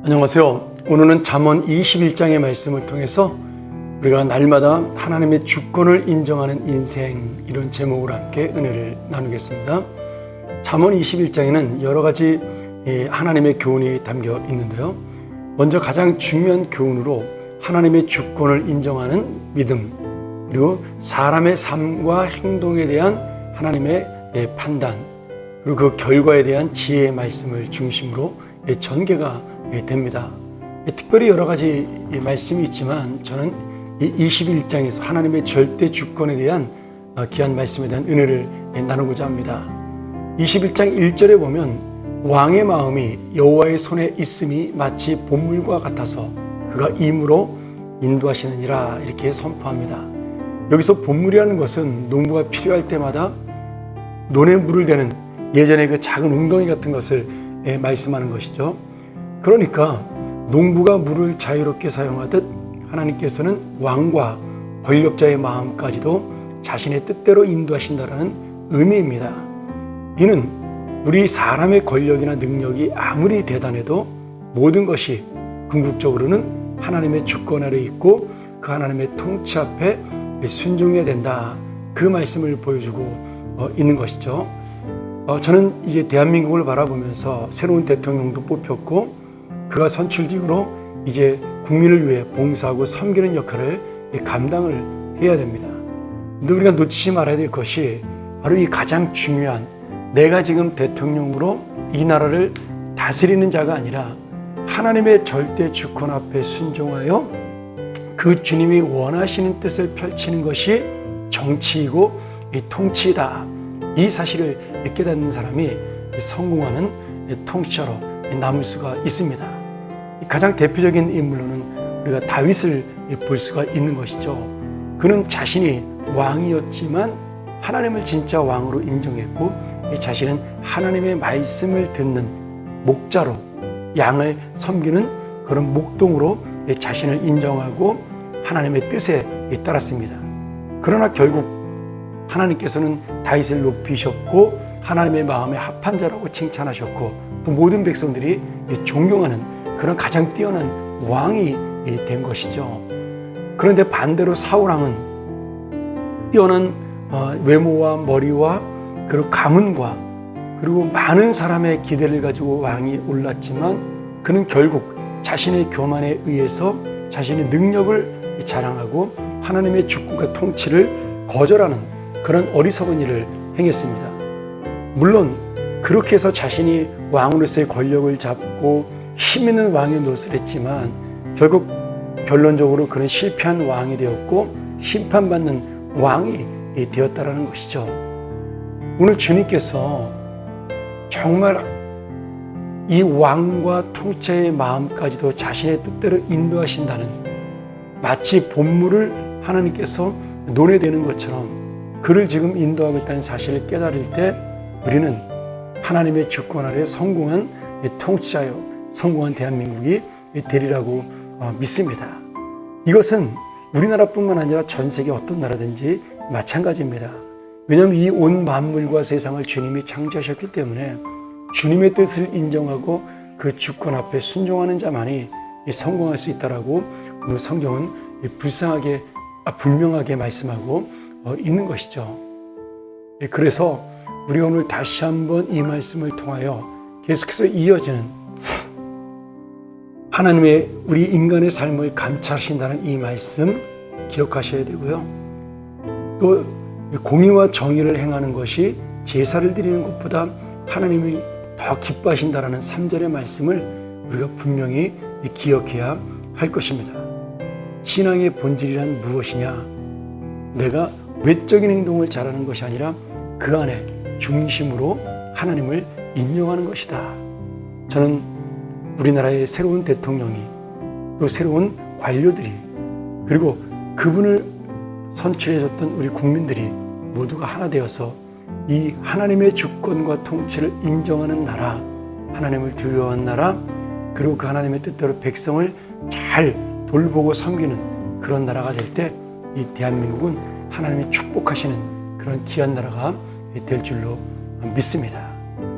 안녕하세요. 오늘은 잠언 21장의 말씀을 통해서 우리가 날마다 하나님의 주권을 인정하는 인생, 이런 제목으로 함께 은혜를 나누겠습니다. 잠언 21장에는 여러 가지 하나님의 교훈이 담겨 있는데요. 먼저 가장 중요한 교훈으로 하나님의 주권을 인정하는 믿음, 그리고 사람의 삶과 행동에 대한 하나님의 판단, 그리고 그 결과에 대한 지혜의 말씀을 중심으로 전개가 됩니다. 특별히 여러 가지 말씀이 있지만 저는 이 21장에서 하나님의 절대 주권에 대한 귀한 말씀에 대한 은혜를 나누고자 합니다. 21장 1절에 보면 왕의 마음이 여호와의 손에 있음이 마치 봇물과 같아서 그가 임으로 인도하시느니라, 이렇게 선포합니다. 여기서 봇물이라는 것은 농부가 필요할 때마다 논에 물을 대는 예전에 그 작은 웅덩이 같은 것을 말씀하는 것이죠. 그러니까 농부가 물을 자유롭게 사용하듯 하나님께서는 왕과 권력자의 마음까지도 자신의 뜻대로 인도하신다는 의미입니다. 이는 우리 사람의 권력이나 능력이 아무리 대단해도 모든 것이 궁극적으로는 하나님의 주권 아래 있고 그 하나님의 통치 앞에 순종해야 된다, 그 말씀을 보여주고 있는 것이죠. 저는 이제 대한민국을 바라보면서 새로운 대통령도 뽑혔고 그가 선출 이후로 이제 국민을 위해 봉사하고 섬기는 역할을 감당을 해야 됩니다. 근데 우리가 놓치지 말아야 될 것이 바로 이 가장 중요한, 내가 지금 대통령으로 이 나라를 다스리는 자가 아니라 하나님의 절대 주권 앞에 순종하여 그 주님이 원하시는 뜻을 펼치는 것이 정치이고 통치이다, 이 사실을 깨닫는 사람이 성공하는 통치자로 남을 수가 있습니다. 가장 대표적인 인물로는 우리가 다윗을 볼 수가 있는 것이죠. 그는 자신이 왕이었지만 하나님을 진짜 왕으로 인정했고 자신은 하나님의 말씀을 듣는 목자로, 양을 섬기는 그런 목동으로 자신을 인정하고 하나님의 뜻에 따랐습니다. 그러나 결국 하나님께서는 다윗을 높이셨고 하나님의 마음에 합한 자라고 칭찬하셨고 또 모든 백성들이 존경하는 그런 가장 뛰어난 왕이 된 것이죠. 그런데 반대로 사울왕은 뛰어난 외모와 머리와 그리고 가문과 그리고 많은 사람의 기대를 가지고 왕이 올랐지만 그는 결국 자신의 교만에 의해서 자신의 능력을 자랑하고 하나님의 주권과 통치를 거절하는 그런 어리석은 일을 행했습니다. 물론 그렇게 해서 자신이 왕으로서의 권력을 잡고 힘있는 왕의 노릇을 했지만 결국 결론적으로 그는 실패한 왕이 되었고 심판받는 왕이 되었다라는 것이죠. 오늘 주님께서 정말 이 왕과 통치의 마음까지도 자신의 뜻대로 인도하신다는, 마치 봇물을 하나님께서 논에 대는 것처럼 그를 지금 인도하고 있다는 사실을 깨달을 때 우리는 하나님의 주권 아래 성공한 통치자요, 성공한 대한민국이 되리라고 믿습니다. 이것은 우리나라뿐만 아니라 전 세계 어떤 나라든지 마찬가지입니다. 왜냐하면 이 온 만물과 세상을 주님이 창조하셨기 때문에 주님의 뜻을 인정하고 그 주권 앞에 순종하는 자만이 성공할 수 있다라고 오늘 성경은 분명하게 말씀하고 있는 것이죠. 그래서 우리가 오늘 다시 한번 이 말씀을 통하여 계속해서 이어지는 하나님의 우리 인간의 삶을 감찰하신다는 이 말씀 기억하셔야 되고요. 또 공의와 정의를 행하는 것이 제사를 드리는 것보다 하나님이 더 기뻐하신다는 3절의 말씀을 우리가 분명히 기억해야 할 것입니다. 신앙의 본질이란 무엇이냐? 내가 외적인 행동을 잘하는 것이 아니라 그 안에 중심으로 하나님을 인정하는 것이다. 저는 우리나라의 새로운 대통령이, 또 새로운 관료들이, 그리고 그분을 선출해줬던 우리 국민들이 모두가 하나 되어서 이 하나님의 주권과 통치를 인정하는 나라, 하나님을 두려워하는 나라, 그리고 그 하나님의 뜻대로 백성을 잘 돌보고 섬기는 그런 나라가 될 때 이 대한민국은 하나님이 축복하시는 그런 귀한 나라가 될 줄로 믿습니다.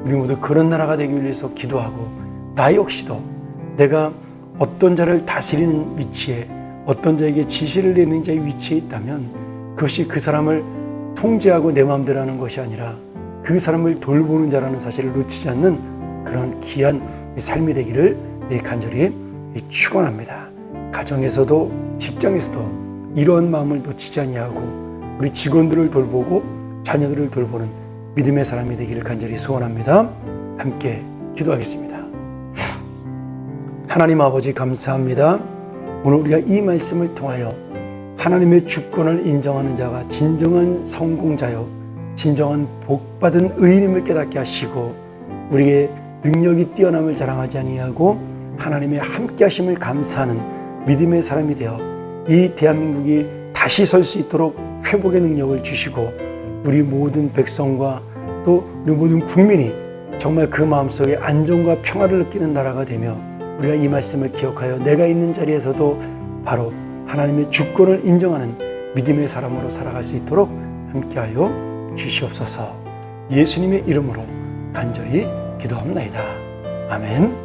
우리 모두 그런 나라가 되기 위해서 기도하고 나 역시도 내가 어떤 자를 다스리는 위치에, 어떤 자에게 지시를 내는 자의 위치에 있다면 그것이 그 사람을 통제하고 내 마음대로 하는 것이 아니라 그 사람을 돌보는 자라는 사실을 놓치지 않는 그런 귀한 삶이 되기를 간절히 축원합니다. 가정에서도 직장에서도 이러한 마음을 놓치지 아니하고 우리 직원들을 돌보고 자녀들을 돌보는 믿음의 사람이 되기를 간절히 소원합니다. 함께 기도하겠습니다. 하나님 아버지 감사합니다. 오늘 우리가 이 말씀을 통하여 하나님의 주권을 인정하는 자가 진정한 성공자요 진정한 복받은 의인임을 깨닫게 하시고 우리의 능력이 뛰어남을 자랑하지 아니하고 하나님의 함께하심을 감사하는 믿음의 사람이 되어 이 대한민국이 다시 설 수 있도록 회복의 능력을 주시고 우리 모든 백성과 또 우리 모든 국민이 정말 그 마음속에 안정과 평화를 느끼는 나라가 되며 우리가 이 말씀을 기억하여 내가 있는 자리에서도 바로 하나님의 주권을 인정하는 믿음의 사람으로 살아갈 수 있도록 함께하여 주시옵소서. 예수님의 이름으로 간절히 기도합니다. 아멘.